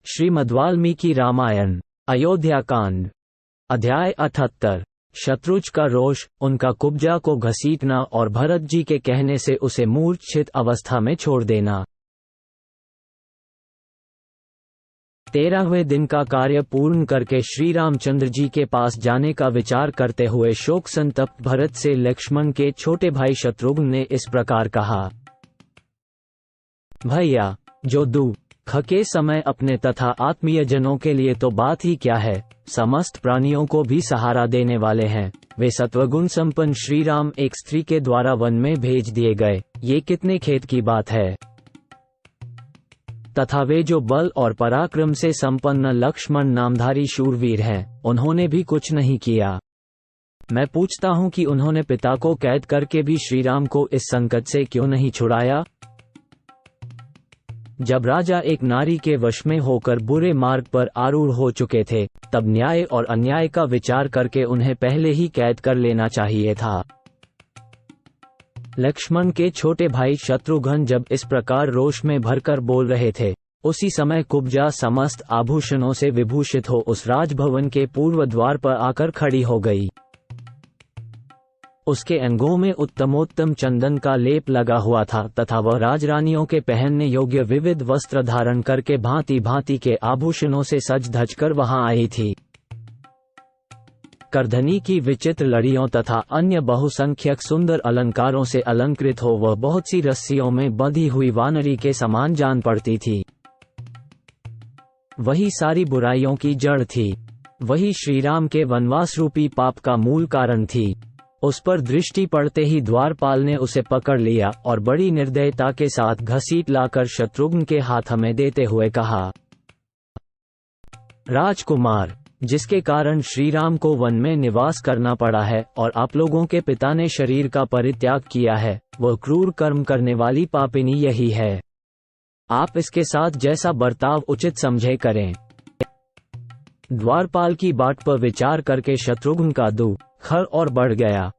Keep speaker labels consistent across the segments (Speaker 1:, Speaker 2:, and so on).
Speaker 1: श्रीमद्वाल्मीकि रामायण अयोध्या कांड अध्याय 78। शत्रुज का रोष, उनका कुब्जा को घसीटना और भरत जी के कहने से उसे मूर्छित अवस्था में छोड़ देना। 13वें दिन का कार्य पूर्ण करके श्री रामचंद्र जी के पास जाने का विचार करते हुए शोक संतप्त भरत से लक्ष्मण के छोटे भाई शत्रुघ्न ने इस प्रकार कहा। भैया, जो दुख के समय अपने तथा आत्मीय जनों के लिए तो बात ही क्या है, समस्त प्राणियों को भी सहारा देने वाले हैं। वे सत्वगुण संपन्न श्री राम एक स्त्री के द्वारा वन में भेज दिए गए, ये कितने खेद की बात है। तथा वे जो बल और पराक्रम से संपन्न लक्ष्मण नामधारी शूरवीर हैं, उन्होंने भी कुछ नहीं किया। मैं पूछता हूँ कि उन्होंने पिता को कैद करके भी श्री राम को इस संकट से क्यों नहीं छुड़ाया। जब राजा एक नारी के वश में होकर बुरे मार्ग पर आरूढ़ हो चुके थे, तब न्याय और अन्याय का विचार करके उन्हें पहले ही कैद कर लेना चाहिए था। लक्ष्मण के छोटे भाई शत्रुघ्न जब इस प्रकार रोष में भरकर बोल रहे थे, उसी समय कुब्जा समस्त आभूषणों से विभूषित हो उस राजभवन के पूर्व द्वार पर आकर खड़ी हो गई। उसके अंगों में उत्तमोत्तम चंदन का लेप लगा हुआ था तथा वह राजरानियों के पहनने योग्य विविध वस्त्र धारण करके भांति भांति के आभूषणों से सज धज कर वहां आई थी। करधनी की विचित्र लड़ियों तथा अन्य बहुसंख्यक सुंदर अलंकारों से अलंकृत हो वह बहुत सी रस्सियों में बंधी हुई वानरी के समान जान पड़ती थी। वही सारी बुराइयों की जड़ थी, वही श्रीराम के वनवास रूपी पाप का मूल कारण थी। उस पर दृष्टि पड़ते ही द्वारपाल ने उसे पकड़ लिया और बड़ी निर्दयता के साथ घसीट लाकर शत्रुघ्न के हाथ में देते हुए कहा। राजकुमार, जिसके कारण श्रीराम को वन में निवास करना पड़ा है और आप लोगों के पिता ने शरीर का परित्याग किया है, वह क्रूर कर्म करने वाली पापिनी यही है। आप इसके साथ जैसा बर्ताव उचित समझे करें। द्वारपाल की बात पर विचार करके शत्रुघ्न का दुख और बढ़ गया।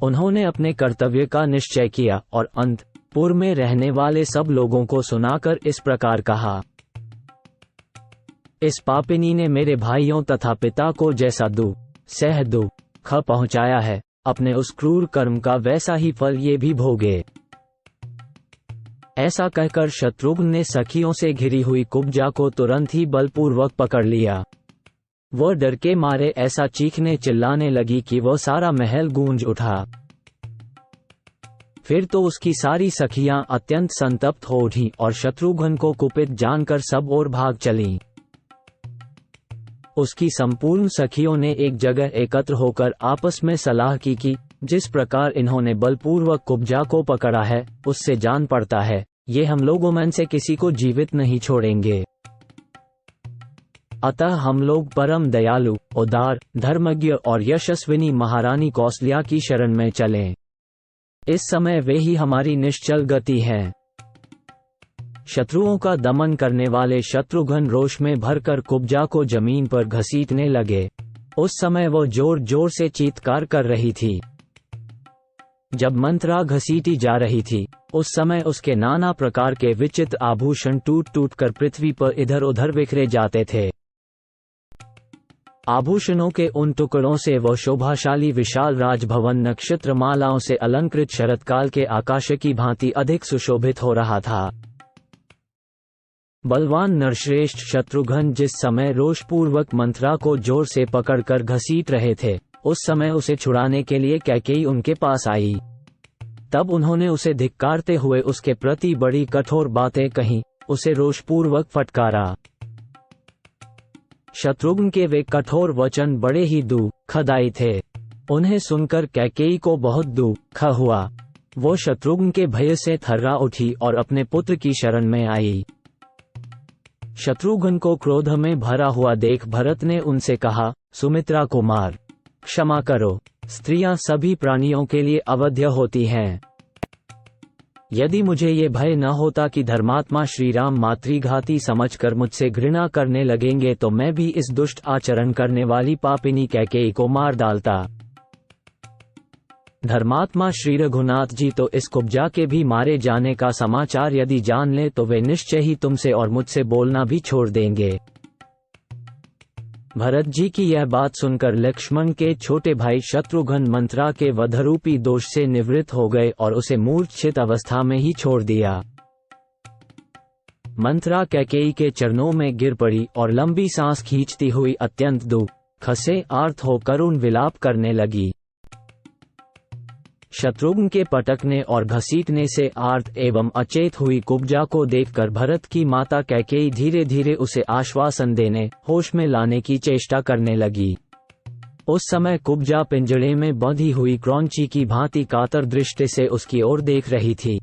Speaker 1: उन्होंने अपने कर्तव्य का निश्चय किया और अंतपुर में रहने वाले सब लोगों को सुनाकर इस प्रकार कहा। इस पापिनी ने मेरे भाइयों तथा पिता को जैसा दुख पहुंचाया है, अपने उस क्रूर कर्म का वैसा ही फल ये भी भोगे। ऐसा कहकर शत्रुघ्न ने सखियों से घिरी हुई कुब्जा को तुरंत ही बलपूर्वक पकड़ लिया। वह डर के मारे ऐसा चीखने चिल्लाने लगी कि वह सारा महल गूंज उठा। फिर तो उसकी सारी सखियां अत्यंत संतप्त हो उठी और शत्रुघ्न को कुपित जानकर सब ओर भाग चलीं। उसकी संपूर्ण सखियों ने एक जगह एकत्र होकर आपस में सलाह की कि जिस प्रकार इन्होंने बलपूर्वक कुब्जा को पकड़ा है, उससे जान पड़ता है ये हम लोगों में से किसी को जीवित नहीं छोड़ेंगे। अतः हम लोग परम दयालु, उदार, धर्मज्ञ और यशस्विनी महारानी कौसल्या की शरण में चलें। इस समय वे ही हमारी निश्चल गति हैं। शत्रुओं का दमन करने वाले शत्रुघ्न रोष में भरकर कुब्जा को जमीन पर घसीटने लगे। उस समय वो जोर जोर से चीत्कार कर रही थी। जब मंत्रा घसीटी जा रही थी, उस समय उसके नाना प्रकार के विचित्र आभूषण टूट टूट कर पृथ्वी पर इधर उधर बिखरे जाते थे। आभूषणों के उन टुकड़ों से वह शोभाशाली विशाल राजभवन नक्षत्र मालाओं से अलंकृत शरतकाल के आकाश की भांति अधिक सुशोभित हो रहा था। बलवान नरश्रेष्ठ शत्रुघ्न जिस समय रोषपूर्वक मंत्रा को जोर से पकड़कर घसीट रहे थे, उस समय उसे छुड़ाने के लिए कैकेयी उनके पास आई। तब उन्होंने उसे धिक्कारते हुए उसके प्रति बड़ी कठोर बातें कहीं, उसे रोषपूर्वक फटकारा। शत्रुघ्न के वे कठोर वचन बड़े ही दुखदायी थे। उन्हें सुनकर कैकेयी को बहुत दुख हुआ। वो शत्रुघ्न के भय से थर्रा उठी और अपने पुत्र की शरण में आई। शत्रुघ्न को क्रोध में भरा हुआ देख भरत ने उनसे कहा, सुमित्रा कुमार, क्षमा करो, स्त्रियां सभी प्राणियों के लिए अवध्य होती हैं। यदि मुझे ये भय न होता कि धर्मात्मा श्रीराम मातृघाती समझकर मुझसे घृणा करने लगेंगे तो मैं भी इस दुष्ट आचरण करने वाली पापिनी कैकेयी को मार डालता। धर्मात्मा श्री रघुनाथ जी तो इस कुब्जा के भी मारे जाने का समाचार यदि जान ले तो वे निश्चय ही तुमसे और मुझसे बोलना भी छोड़ देंगे। भरत जी की यह बात सुनकर लक्ष्मण के छोटे भाई शत्रुघ्न मंत्रा के वधरूपी दोष से निवृत्त हो गए और उसे मूर्छित अवस्था में ही छोड़ दिया। मंत्रा कैकेयी के चरणों में गिर पड़ी और लंबी सांस खींचती हुई अत्यंत दुख से आर्त हो करुण विलाप करने लगी। शत्रुघ्न के पटकने और घसीटने से आर्त एवं अचेत हुई कुब्जा को देखकर भरत की माता कैकेयी धीरे धीरे उसे आश्वासन देने, होश में लाने की चेष्टा करने लगी। उस समय कुब्जा पिंजड़े में बंधी हुई क्रौंची की भांति कातर दृष्टि से उसकी ओर देख रही थी।